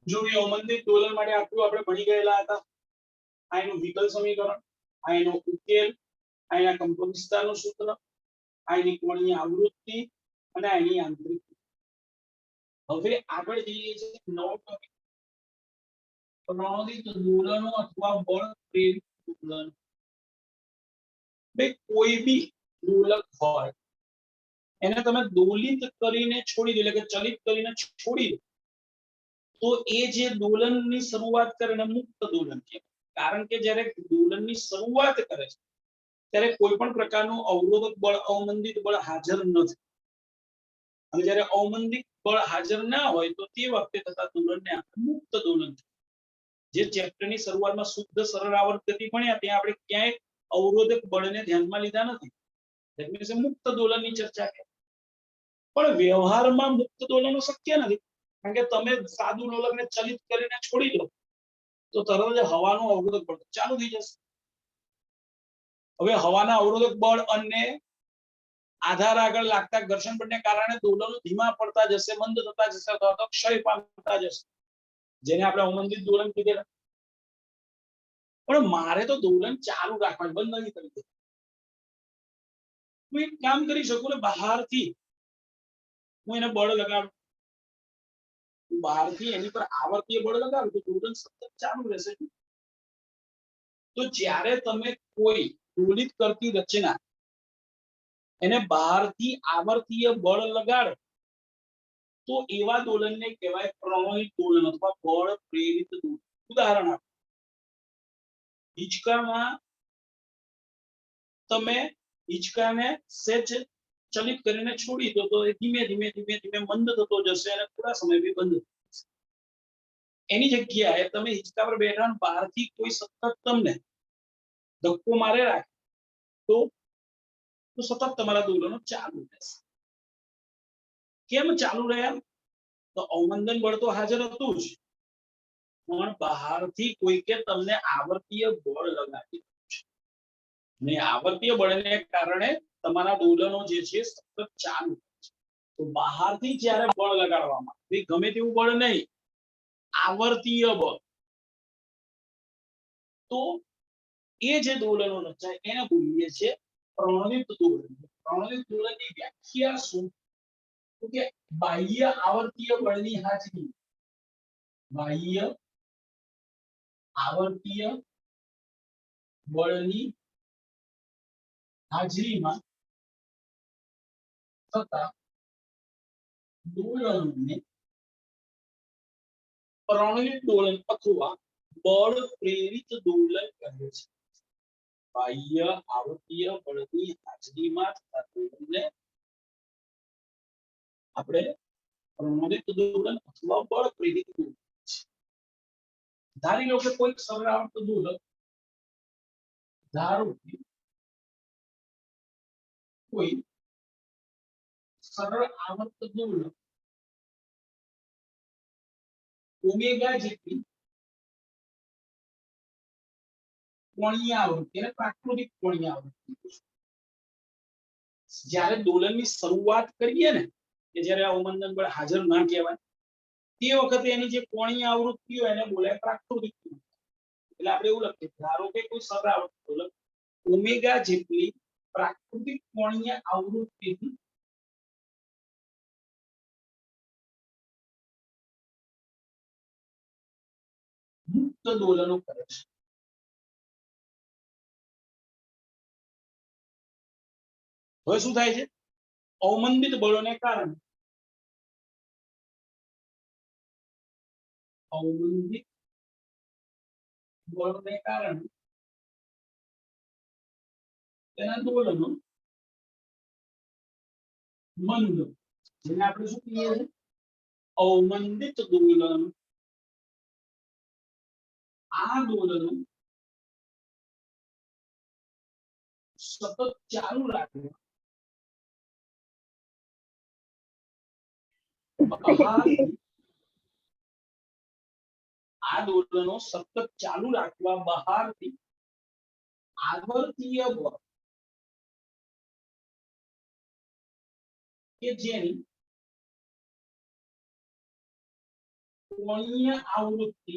જો એ અવમંદિત દોલન માટે આટલું આપણે ભણી ગયેલા હતા. આ એનું વિકલ સમીકરણ, આ એનો ઉકેલ, આ એના કંપનવિસ્તારનું સૂત્ર, આ એની કોણીય આવૃત્તિ અને આ એની આંતરિક. હવે આગળ જઈએ છીએ નવો ટોપિક, પ્રણોદિત દોલનો અથવા બળ પ્રેરિત દોલન. બે કોઈ બી દોલક હોય એને તમે દોલિત કરીને છોડી દો, એટલે કે ચલિત કરીને છોડી દો, તો એ જે દોલનની શરૂઆત કરે એને મુક્ત દોલન કહેવાય. કારણ કે જ્યારે દોલનની શરૂઆત કરે છે ત્યારે કોઈ પણ પ્રકારનું અવરોધક બળ, અવમંદિત બળ હાજર નથી. અને જ્યારે અવમંદિત બળ હાજર ના હોય તો તે વખતે થતા દોલનને આપણે મુક્ત દોલન. જે ચેપ્ટરની શરૂઆતમાં શુદ્ધ સરળ આવર્ત ગતિ ભણ્યા ત્યાં આપણે ક્યાંય અવરોધક બળને ધ્યાનમાં લીધા નથી. એટલે મુક્ત દોલનની ચર્ચા કરી. પણ વ્યવહારમાં મુક્ત દોલનો શક્ય નથી, કારણ કે તમે સાદું દોલકને ચલિત કરીને છોડી દો તો તરત જ હવાનું અવરોધક બળ ચાલુ થઈ જશે. હવે હવાના અવરોધક બળ અને આધાર આગળ લાગતા ઘર્ષણ બળને કારણે દોલનો ધીમા પડતા જશે, મંદ થતા જશે અથવા તો ક્ષય પામતા જશે, જેને આપણે અવમંદિત દોલન કીધેલા. પણ મારે તો દોલન ચાલુ રાખવાનું, બંધ નથી કરી દેવું. હું એક કામ કરી શકું ને, બહારથી હું એને બળ લગાડું, બહારથી એની પર આવર્તીય બળ લગાડું તો દોલન સતત ચાલુ રહેશે. તો જ્યારે તમે કોઈ દોલિત કરતી રચના એને બહારથી આવર્તીય બળ લગાડો તો એવા દોલનને કહેવાય પ્રણોદિત દોલન અથવા બળ પ્રેરિત દોલન. ઉદાહરણ આપો, હિંચકામાં તમે હિંચકાને સેજ ચલિત કરીને છોડી દો તો એ ધીમે ધીમે ધીમે ધીમે મંદ થતો જશે અને થોડા સમય પછી બંધ થશે. એની જગ્યાએ તમે હિંચકા પર બેઠા બહારથી કોઈ સતત તમને ધક્કો મારે રાખે તો સતત તમારા દોલનો ચાલુ રહેશે. કેમ ચાલુ રહ્યા? તો અવમંદન બળ તો હાજર હતું જ, પણ બહારથી કોઈકે તમને આવર્તીય બળ લગાવી છે, ને આવર્તીય બળને કારણે તમારા દોલનો જે છે સતત ચાલુ છે. તો બહારથી જ્યારે બળ લગાડવામાં આવે, ગમે તેવું બળ નહીં, આવર્તીય બળ, તો એ જે દોલનો રચાય એને બોલીએ છીએ પ્રણોદિત દોલન. પ્રણોદિત દોલનની વ્યાખ્યા શું? તો કે બાહ્ય આવર્તીય બળની હાજરી, બાહ્ય આવર્તીય બળની હાજરીમાં થતા દોલનને પ્રણોદિત દોલન અથવા બળ પ્રેરિત દોલન કહે છે. બાહ્ય આવર્તીય બળની હાજરીમાં થતા દોલનને આપણે પ્રણોદિત દોલન અથવા બળ પ્રેરિત દોલન. ધારી લો કે કોઈ સરળ આવર્ત દોલક, ધારો કે કોઈ સરળ આવર્ત દોલક ઓમેગા જેટલી કોણીય આવૃત્તિ અને પ્રાકૃતિક કોણીય આવૃત્તિ. જ્યારે દોલનની શરૂઆત કરીએ ને કે જ્યારે અવમંદન બળ હાજર ના કહેવાય તે વખતે એની જે કોણીય આવૃત્તિ હોય એને બોલાય પ્રાકૃતિક. એટલે આપણે એવું લખીએ, ધારો કે કોઈ સરળ આવર્ત દોલક ઓમેગા જેટલી પ્રાકૃતિક કોણીય આવૃત્તિથી મુક્ત દોલનો કરે છે. હવે શું થાય છે? અવમંદિત બળોને કારણે અવમંદિત બળોને કારણે તેના દોલનો મંદ, જેને આપણે શું કહીએ છીએ? અવમંદિત દોલન. આ દોલનો સતત ચાલુ રાખવા આ દોલનો સતત ચાલુ રાખવા બહારથી આવર્તીય બળ કે જેની કોણીય આવૃત્તિ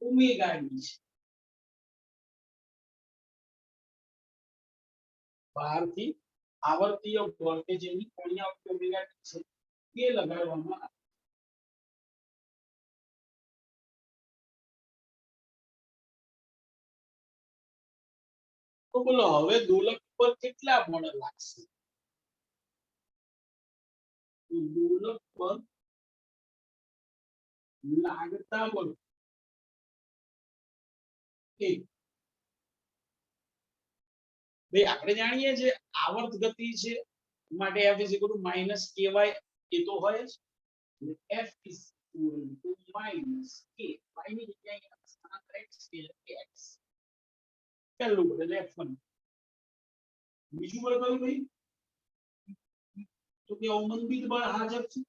ઓમેગા ડી છે બહારથી આવર્તીય બળ કે જેની કોણીય આવૃત્તિ ઓમેગા ડી છે તે લગાડવામાં આવે તો બોલો હવે દોલક પર કેટલા બળ લાગશે દોલક પર લાગતા બળ એક ભાઈ આપણે જાણીએ છીએ આવર્ત ગતિ છે માટે f ky એ તો હોય જ f k y ની જગ્યાએ સ્થાનાંતર x છે x પહેલું બળ એટલે f1 બીજું બળ કયું ભાઈ તો કે અવમંદિત બળ હાજર છે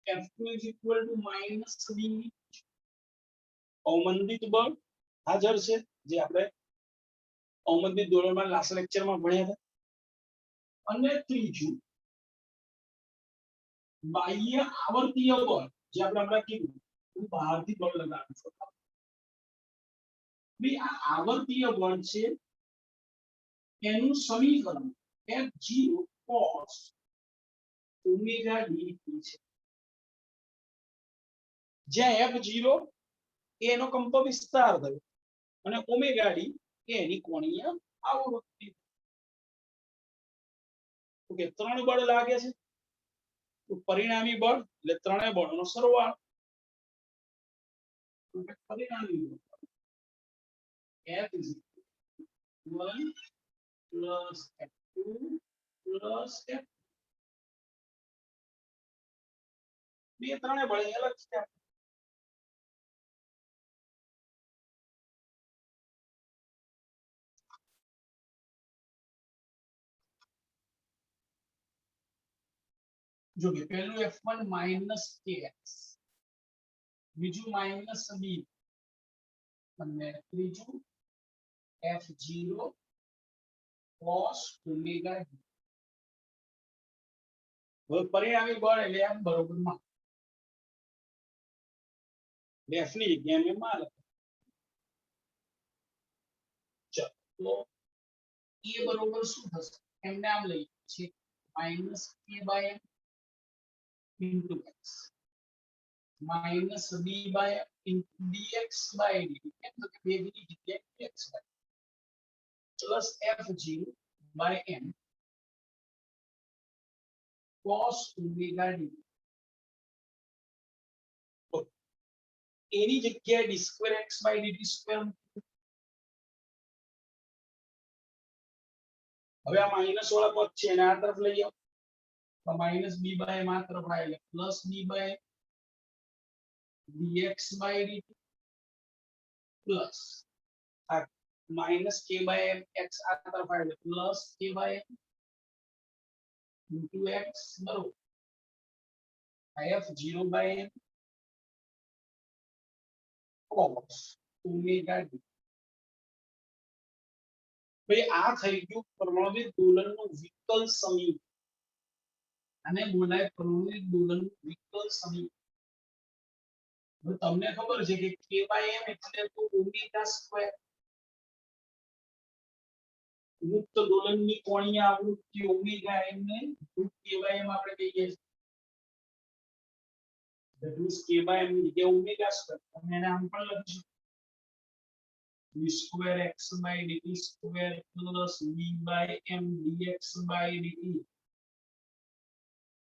f2 b અવમંદિત બળ હાજર છે જે આપણે અવમંદિત દોલનમાં લાસ્ટ લેક્ચરમાં ભણ્યા હતા અને ત્રીજું બાહ્ય આવર્તીય બળ જે આપણે હમણાં કીધું બહારથી બળ લગાડવું છે આ આવર્તીય બળ છે એનું સમીકરણ f0 cos ઓમેગા dt છે જ્યાં f0 એનો કંપ વિસ્તાર થયો અને ઓમેગા ડી એની કોણીય આવૃત્તિ ઓકે ત્રણ બળ લાગે છે તો પરિણામી બળ એટલે ત્રણેય બળનો સરવાળો પરિણામી બળ F is 1 plus F2 plus F બે ત્રણેય બળ અલગ છે જો કે પહેલું f1 kx બીજું b અને ત્રીજું f0 cos ઓમેગા d હવે પરિણામી બળ એટલે f બરોબર માં f ની જગ્યાએ મેં માં લખ્યું તો e બરોબર શું થશે એમ નામ લઈએ છે -k/m into x minus b by dx by dt એમ તો કે બે ની જગ્યાએ x by plus f0 by m cos omega d એની જગ્યાએ d square x by dt square હવે આ માઈનસ વાળા પદ છે એને આ તરફ લઈ આવો તો માઈનસ b by m આ તરફ આવે એટલે plus b by dx by dt plus આ minus k by m x આ તરફ આવે એટલે plus k by m into x બરોબર f0 by m cos omega d ભાઈ આ થઈ ગયું પરમાણુવિક દોલનનું વિકલ સમીકરણ આને બોલાય પરમાણુવિક દોલનનું વિકલ સમીકરણ તમને ખબર છે કે km એટલે તો ઓમેગા સ્ક્વેર મુક્ત દોલનની કોણીય આવૃત્તિ ઓમેગા m ને km આપણે કહીએ છીએ that is km ની જગ્યાએ ઓમેગા સ્ક્વેર તમે એને આમ પણ લખી શકો d square x by dt square plus b by m dx by dt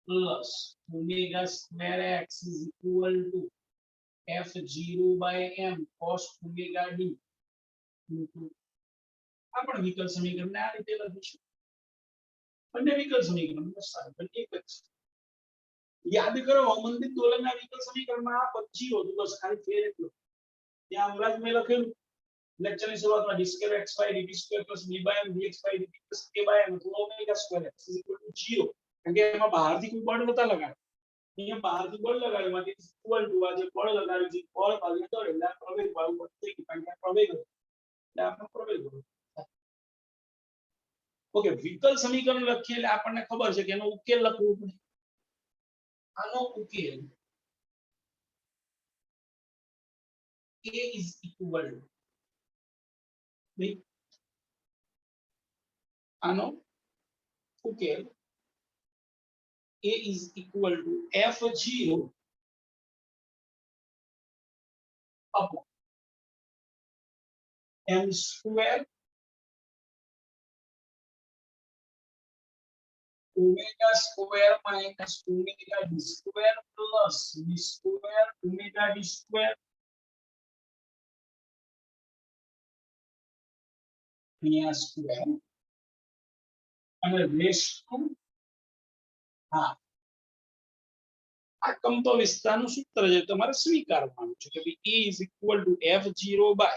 plus omega square x is equal to f0 by m cos omega d into આપણે વિકલ સમીકરણને આ રીતે લખીશું બંને વિકલ સમીકરણ બસ સારું પણ એક જ યાદ કરો અવમંદિત દોલનના વિકલ સમીકરણમાં આ પદ 0 હતું બસ ખાલી ફેર એટલો ત્યાં હમણાં જ મેં લખેલું લેક્ચરની શરૂઆતમાં d square x by dt square plus b by m dx by dt plus k by m તો omega square x is equal to 0 કારણ કે એમાં બહારથી કોઈ બળ નતા લગાડ્યું અહીંયા બહારથી બળ લગાડ્યું માટે ઇક્વલ ટુ આ જે બળ લગાડ્યું છે બળ ભાગ્યા દળ એટલે આ પ્રવેગ વાળું પદ થઈ ગયું કારણ કે આ પ્રવેગ હતો એટલે આપણે પ્રવેગ હતો ઓકે વિકલ સમીકરણ લખીએ એટલે આપણને ખબર છે કે એનો ઉકેલ લખવો પડે આનો ઉકેલ a is equal to આનો ઉકેલ a is equal to f0 upon m square omega square minus omega d square plus d square omega d square square અને રેસ ટુ હા આ કંપ વિસ્તારનું સૂત્ર છે તમારે સ્વીકારવાનું છે કે ભાઈ e is equal to f0 by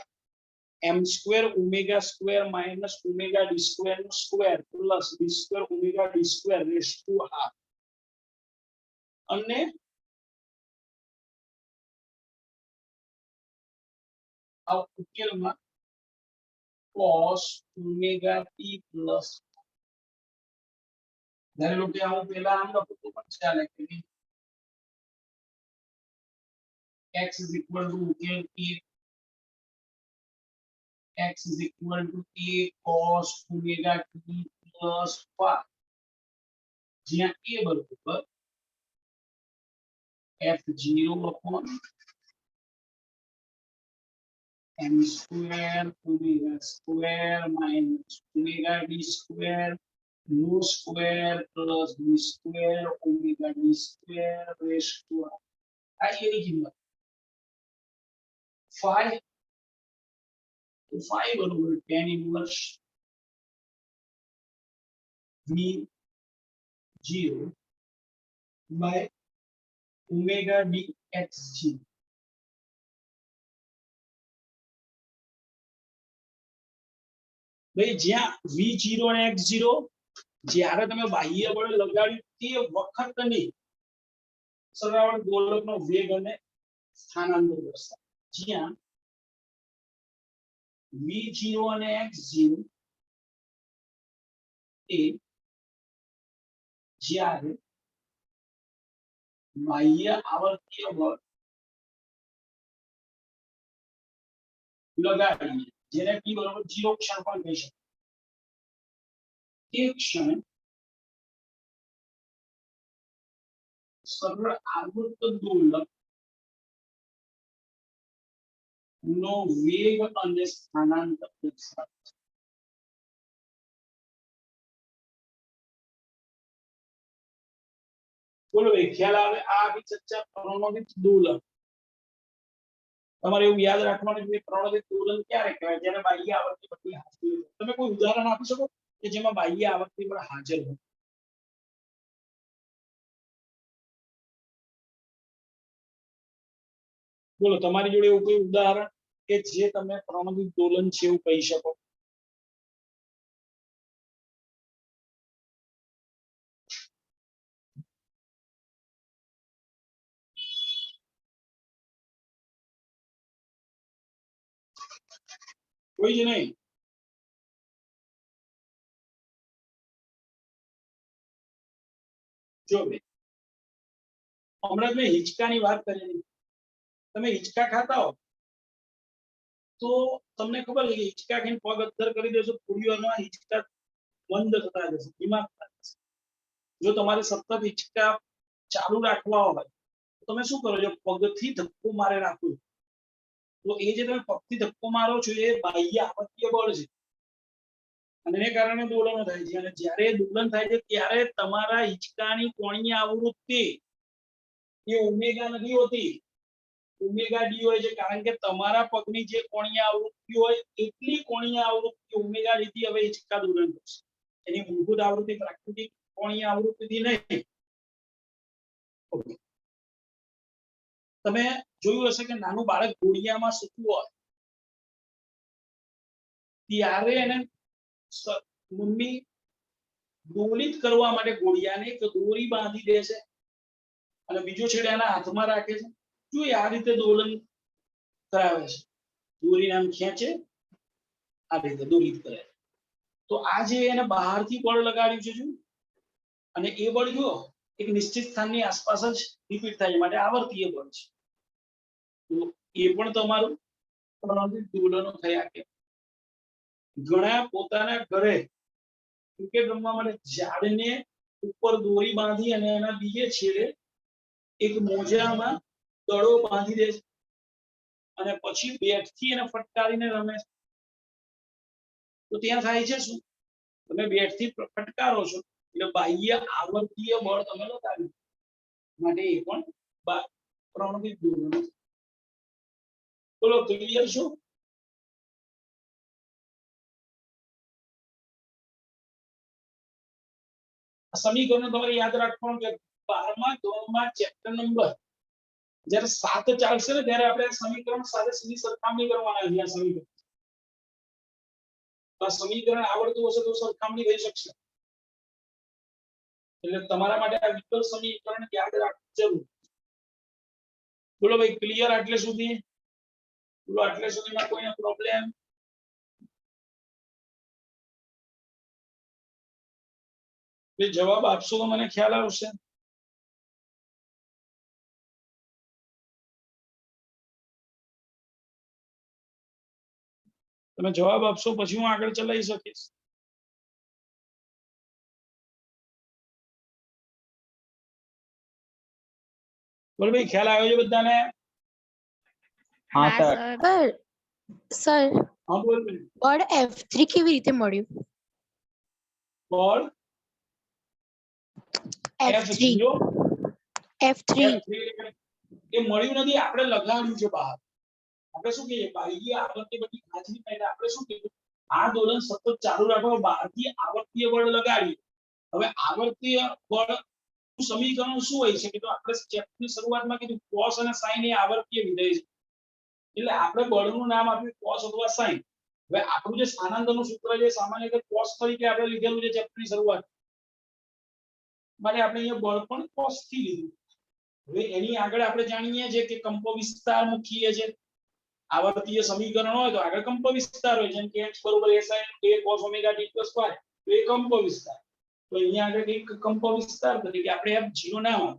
m square omega square minus omega d square no square plus d square omega d square raised to half અને આ ઉકેલમાં cos omega t plus ધારી લો કે હું પહેલા આમ લખું તો પણ ચાલે કે x is equal to ઉકેલ x is equal to a cos omega t plus phi જ્યાં a બરાબર f0 upon m square omega square minus omega d square no square plus d square omega d square raised to આ એની કિંમત phi તો phi બરાબર tan inverse v0 by omega dxg ભાઈ જ્યાં v0 અને x0 જ્યારે તમે બાહ્ય બળ લગાડ્યું તે વખતની સરવાળો ગોળકનો વેગ અને સ્થાનાંતર દર્શાવે જ્યાં v0 અને x0 એ જ્યારે બાહ્ય આવર્તીય બળ લગાડીએ જેને t બરાબર 0 ક્ષણ પણ કહી શકાય તે ક્ષણે સરળ આવૃત્ત દોલક નો વેગ અને સ્થાનાંતર દર્શાવે છે બોલો ભાઈ ખ્યાલ આવે આ આખી ચર્ચા પ્રણોદિત દોલક તમારે એવું યાદ રાખવાનું છે પ્રણોદિત દોલન ક્યારે કહેવાય જ્યારે બાહ્ય આવર્તી બળ હાજર હોય તમે કોઈ ઉદાહરણ આપી શકો કે જેમાં બાહ્ય આવર્તી બળ હાજર હોય બોલો તમારી જોડે એવું કોઈ ઉદાહરણ કે જે તમે પ્રણોદિત દોલન છે એવું કહી શકો કોઈ જ નહીં જો હમણાં મેં હિંચકાની વાત કરી તમે હિંચકા ખાતા હો તો તમને ખબર છે કે હિંચકા ખાઈને પગ અંદર કરી દેશો થોડી વારમાં હિંચકા બંધ થતા જશે ધીમા થતા જશે જો તમારે સતત હિંચકા ચાલુ રાખવા હોય તો તમે શું કરો છો પગથી ધક્કો મારે રાખો તો એ જે તમે પગથી ધક્કો મારો છો એ બાહ્ય આવર્તીય બળ છે અને એને કારણે દોલનો થાય છે અને જ્યારે દોલન થાય છે ત્યારે તમારા હિંચકાની કોણીય આવૃત્તિ એ ઓમેગા નથી હોતી ઓમેગા ડી હોય છે કારણ કે તમારા પગની જે કોણીય આવૃત્તિ હોય એટલી કોણીય આવૃત્તિ ઓમેગા ડી થી હવે હિંચકા દોલન થશે એની મૂળભૂત આવૃત્તિ પ્રાકૃતિક કોણીય આવૃત્તિથી નહીં તમે જોયું હશે કે નાનું બાળક ઘોડિયામાં સૂતું હોય ત્યારે એને મમ્મી દોલિત કરવા માટે ઘોડિયાને એક દોરી બાંધી દે છે અને બીજો છેડો એના હાથમાં રાખે છે જો આ રીતે દોલન કરાવે છે દોરી આમ ખેંચે આ રીતે દોલિત કરે તો આ જે એને બહારથી બળ લગાડ્યું છે જો અને એ બળ જો એક નિશ્ચિત સ્થાનની આસપાસ જ રિપીટ થાય છે માટે આવર્તીય બળ છે. તો એ પણ તમારું પ્રમાણિત દોલનો થયા કે ઘણા પોતાના ઘરે ક્રિકેટ રમવા માટે ઝાડને ઉપર દોરી બાંધી અને એના બીજે છેડે એક મોજામાં દડો બાંધી દે છે અને પછી બેટથી એને ફટકારીને રમે છે. તો ત્યાં થાય છે શું, તમે બેટથી ફટકારો છો એટલે બાહ્ય આવર્તીય બળ તમે લગાવ્યું માટે એ પણ પ્રમાણિત દોલનો. બોલો ક્લિયર છો? સમીકરણ તમારે યાદ રાખવાનું કે 12મા ધોરણમાં ચેપ્ટર નંબર જ્યારે 7 ચાલશે ને ત્યારે આપણે સમીકરણ સાથે સીધી સરખામણી કરવાના છે. આ સમીકરણ સમીકરણ આવડતું હશે તો સરખામણી થઈ શકશે. એટલે તમારા માટે આ વિકલ સમીકરણ યાદ રાખવું જરૂર. બોલો ભાઈ ક્લિયર આટલે સુધી? બોલો આટલે સુધીમાં કોઈને પ્રોબ્લેમ? જવાબ આપશો તો મને ખ્યાલ આવશે. તમે જવાબ આપશો પછી હું આગળ ચલાવી શકીશ. બોલ ભાઈ ખ્યાલ આવ્યો છે બધાને? હા સર. સર હા બોલ. બળ F3 કેવી રીતે મળ્યું? બળ F3 એ મળ્યું નથી, આપણે લગાવ્યું છે બહાર. આપણે શું કહીએ બાહ્ય આવર્તીય બળની હાજરી પહેલા આપણે શું કીધું, આ દોલન સતત ચાલુ રાખવા બહારથી આવર્તીય બળ લગાડીએ. હવે આવર્તીય બળ સમીકરણ શું હોય છે કે તો આપણે ચેપ્ટરની શરૂઆતમાં કીધું cos અને sin એ આવર્તીય વિધેય છે. એટલે આપણે બળનું નામ આપ્યું cos અથવા sin. હવે આપણું જે સ્થાનાંતરનું સૂત્ર છે સામાન્ય રીતે cos તરીકે આપણે લીધેલું છે ચેપ્ટરની શરૂઆત માટે આપણે અહીંયા બળ પણ cos થી લીધું. હવે એની આગળ આપણે જાણીએ છીએ કે કંપ વિસ્તાર મૂકીએ છીએ. આવર્તીય સમીકરણ હોય તો આગળ કંપ વિસ્તાર હોય, જેમ કે x sin a cos omega t + y તો એ કંપ વિસ્તાર. તો અહીંયા આગળ એક કંપ વિસ્તાર તરીકે આપણે f0 નામ આપ્યું.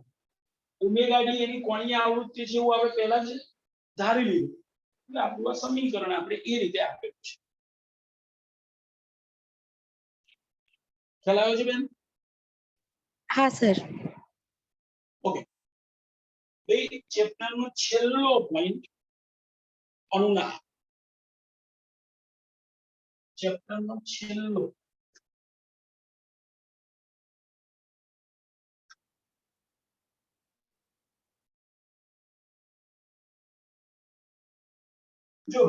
ઓમેગા t એની કોણીય આવૃત્તિ છે એવું આપણે પહેલા જ ધારી લીધું. એટલે આપણું આ સમીકરણ આપણે એ રીતે આપેલું છે. ખ્યાલ આવ્યો છે બેન? હા સર. ઓકે. બે ચેપ્ટરનો છેલ્લો પોઈન્ટ અનુનાદ. ચેપ્ટરનો છેલ્લો જો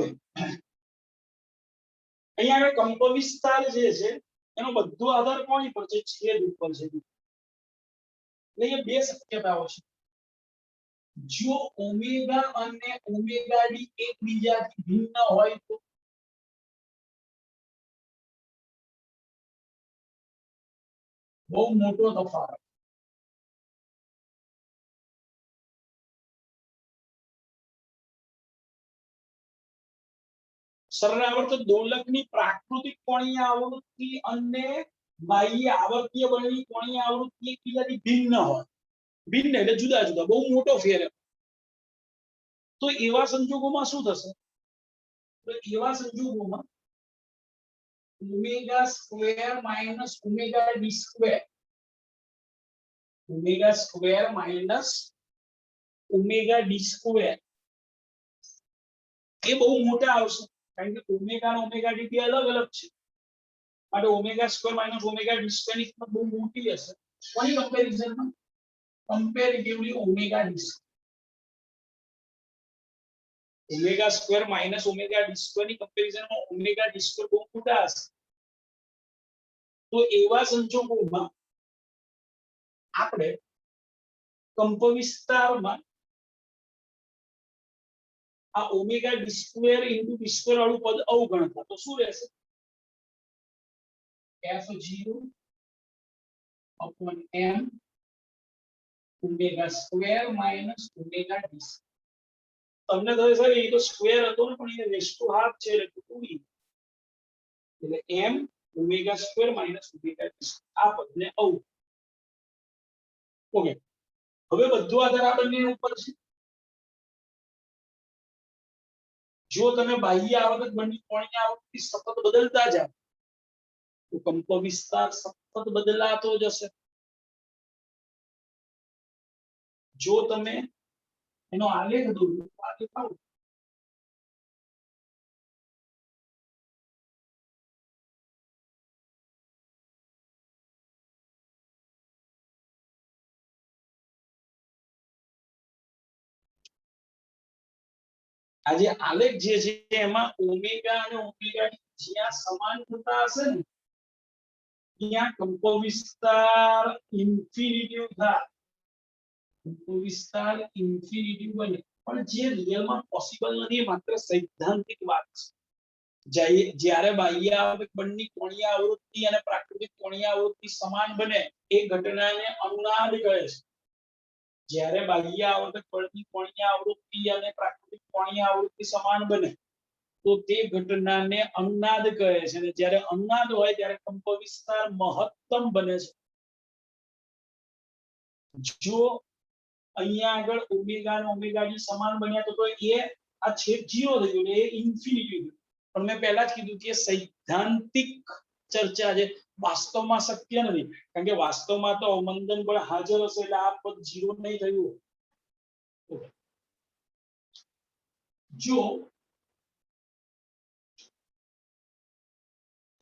અહીંયા આગળ કંપ વિસ્તાર જે છે એનો બધો આધાર કોની પર છે? છેદ ઉપર છે. એટલે બે શક્યતાઓ છે. જો ઓમેગા અને ઓમેગા ડી એકબીજાથી ભિન્ન હોય તો બહુ મોટો તફાવત. સરળાવર્ત દોલકની પ્રાકૃતિક કોણીય આવૃત્તિ અને બાહ્ય આવર્તીય બળની કોણીય આવૃત્તિ એકબીજાથી ભિન્ન હોય. ભિન્ન એટલે જુદા જુદા, બહુ મોટો ફેર. તો એવા સંજોગોમાં શું થશે? તો એવા સંજોગોમાં omega square minus omega d square, omega square minus omega d square એ બહુ મોટા આવશે. કારણ કે ઓમેગા અને ઓમેગા ડી બે અલગ અલગ છે માટે omega square minus omega d square ની કિંમત બહુ મોટી હશે. કોની કમ્પેરિઝનમાં? Comparatively omega d square. Omega square minus omega d square ની કમ્પેરિઝનમાં ઓમેગા ડી સ્ક્વેર બહુ મોટા હશે. તો એવા સંજોગોમાં આપણે કંપ વિસ્તારમાં આ omega d square into D square વાળું પદ અવગણતા. તો શું રહેશે? f0 upon m omega square minus omega D. તમને કહે સર એ તો સ્ક્વેર હતો ને પણ એ રેસ ટુ હાફ છે એટલે 2e. એટલે m omega square minus omega D આ પદને અવગણ. ઓકે, હવે બધું આધાર આ બંને ઉપર છે. જો તમે બાહ્ય આવર્તક બંને કોણીય આવૃત્તિ સતત બદલતા જાઓ તો કંપ વિસ્તાર સતત બદલાતો જશે. જો તમે એનો આલેખ દોરો તો આલેખ આવો. આજે આલેખ જે છે એમાં ઓમેગા અને ઓમેગા જ્યાં સમાન થતા હશે ને ત્યાં કંપ વિસ્તાર ઇન્ફિનિટી થાય. કંપ વિસ્તાર ઇન્ફિનિટી બને, પણ જે રિયલમાં પોસિબલ નથી, માત્ર સૈદ્ધાંતિક વાત છે. જ્યારે બાહ્ય આવર્તક બંને કોણીય આવૃત્તિ અને પ્રાકૃતિક કોણીય આવૃત્તિ સમાન બને એ ઘટનાને અનુનાદ કહે છે. જ્યારે બાહ્ય આવર્તક બંને કોણીય આવૃત્તિ અને પ્રાકૃતિક કોણીય આવૃત્તિ સમાન બને તો તે ઘટનાને અનુનાદ કહે છે, અને જ્યારે અનુનાદ હોય ત્યારે કંપ વિસ્તાર મહત્તમ બને છે. જો અહીંયા આગળ ઓમેગા અને ઓમેગા ડી સમાન બન્યા તો એ આ છેદ 0 થઈ ગયો, એ ઇન્ફિનિટી થયું. પણ મેં પહેલા જ કીધું કે સૈદ્ધાંતિક ચર્ચા છે, વાસ્તવમાં શક્ય નથી, કારણ કે વાસ્તવમાં તો અવમંદન બળ હાજર હશે એટલે આ પદ 0 નહીં થયું. જો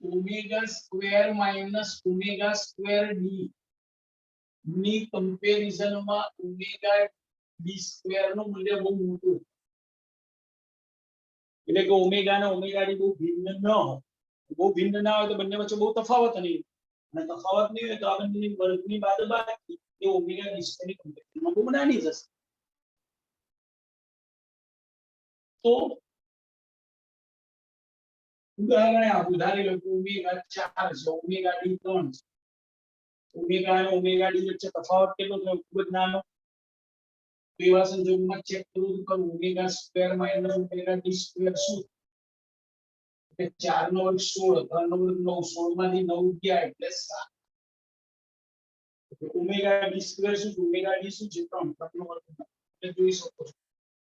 omega square minus omega square D ની કમ્પેરિઝનમાં ઓમેગા ડી સ્ક્વેર નું મૂલ્ય બહુ મોટું, એટલે કે ઓમેગા અને ઓમેગા ડી બહુ ભિન્ન ન હોય. બહુ ભિન્ન ના હોય તો બંને વચ્ચે બહુ તફાવત નહીં, અને તફાવત નહીં હોય તો આ બંનેની વર્ગની બાદબાકી એ ઓમેગા ડી સ્ક્વેર ની કમ્પેરિઝનમાં બહુ નાની જશે. તો ઉદાહરણ આપું, ધારી લો કે ઓમેગા 4 છે, ઓમેગા ડી 3 છે. ઓમેગા અને ઓમેગા ડી વચ્ચે તફાવત કેટલો છે? ખૂબ જ નાનો. એવા સંજોગોમાં ચેક કરવું કે omega square minus omega d square શું? કે 4 નો વર્ગ 16, 3 નો વર્ગ 9, 16 માંથી 9 ગયા એટલે 7. ઓમેગા ડી સ્ક્વેર શું છે? ઓમેગા ડી શું છે? 3, 3 નો વર્ગ 9. એટલે જોઈ શકો છો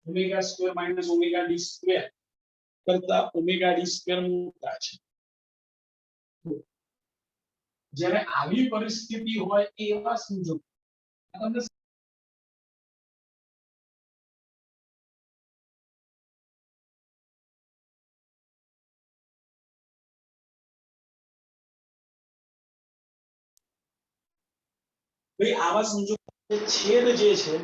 omega square minus omega d square કરતા ઓમેગા ડી સ્ક્વેર મોટા છે. જ્યારે આવી પરિસ્થિતિ હોય એવા સંજોગો તમને ભાઈ આવા સંજોગો છેદ જે છે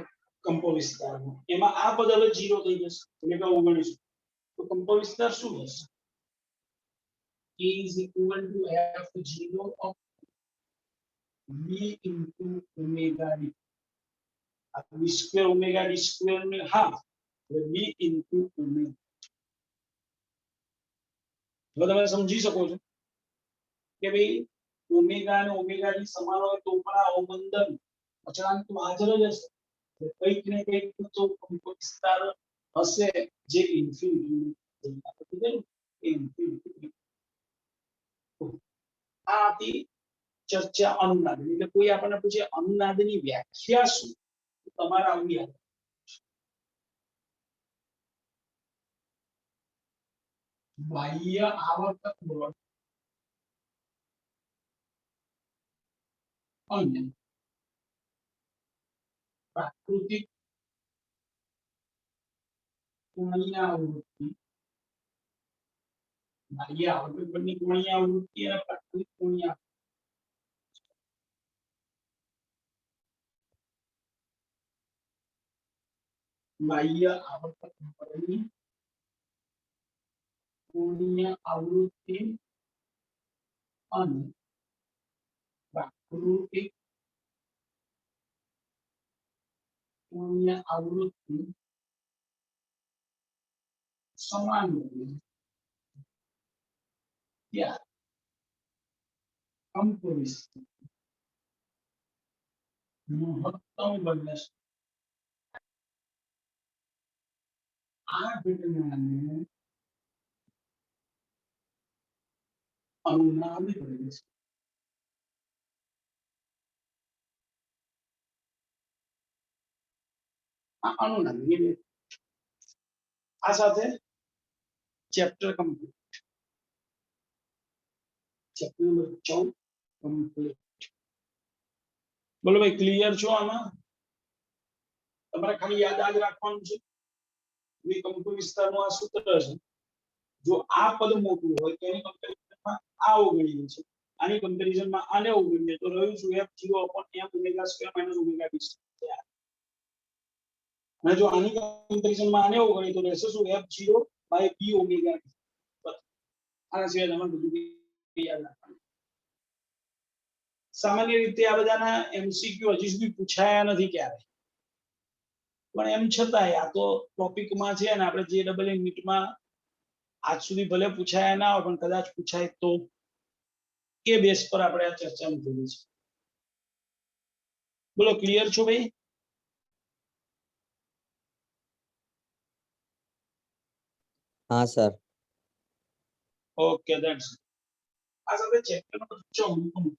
કંપ વિસ્તારનો એમાં આ પદ હવે 0 થઈ જશે, ઓમેગા 19. તો કંપ વિસ્તાર શું હશે? A is equal to f0 of v into omega d. v square omega d square ને half એટલે v into omega. હવે તમે સમજી શકો છો કે ભાઈ ઓમેગા અને ઓમેગા ડી સમાન હોય તો પણ આ અવમંદન અચળાંક તો હાજર જ હશે. કંઈક ને કંઈક તો કંપ વિસ્તાર હશે જે ઇન્ફિનિટી. આ હતી ચર્ચા અનુનાદ. એટલે કોઈ આપણને પૂછે અનુનાદની વ્યાખ્યા શું, તમારા આવી બાહ્ય આવર્તક બળ અને પ્રાકૃતિક કોણીય આવૃત્તિ, બાહ્ય આવર્તક બળની કોણીય આવૃત્તિ અને પ્રાકૃતિક કોણીય બાહ્ય આવર્તક બળની કોણીય આવૃત્તિ અને પ્રાકૃતિક કોણીય આવૃત્તિ સમાન બને ત્યારે કંપ વિસ્તાર મહત્તમ બને છે. આ ઘટનાને અનુનાદ કહે છે. આનું નામ આ સાથે chapter complete. Chapter number 14 complete. બોલો ભાઈ ક્લિયર છો આમાં? તમારે ખાલી યાદ રાખવાનું છે વિકંપુ વિસ્તારનું આ સૂત્ર છે. જો આ પદ મોટું હોય તો એની કમ્પેરિઝનમાં આ અવગણીએ છે, આની કમ્પેરિઝનમાં આને અવગણીએ તો રહ્યું શું f0 upon m omega square minus omega b square. અને જો આની કમ્પેરિઝનમાં આને અવગણીએ તો રહેશે શું f0 by b omega b. આના સિવાય તમારે બધું યાદ રાખવાનું. સામાન્ય રીતે આ બધાના એમસીક્યુ હજી સુધી પૂછાયા નથી ક્યારે, પણ એમ છતાંય આ તો ટોપિકમાં છે અને આપણે જે ડબલ નીટમાં આજ સુધી ભલે પૂછાયા ના હોય પણ કદાચ પૂછાય તો કે બેસ પર આપણે આ ચર્ચા મૂકેલી છે. બોલો ક્લિયર છો ભાઈ? हाँ सर. ઓકે ધેટ્સ આ સાથે ચેપ્ટર નંબર 14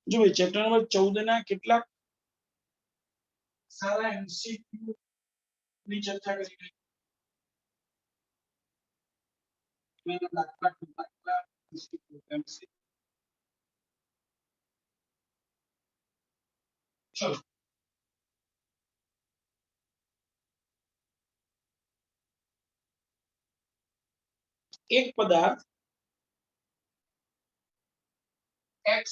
જો ભાઈ ચેપ્ટર નંબર 14 ના કેટલાક સારા એમસીક્યુ ની ચર્ચા કરી. મેં દાખલા MCQ. ચલો એક પદાર્થ x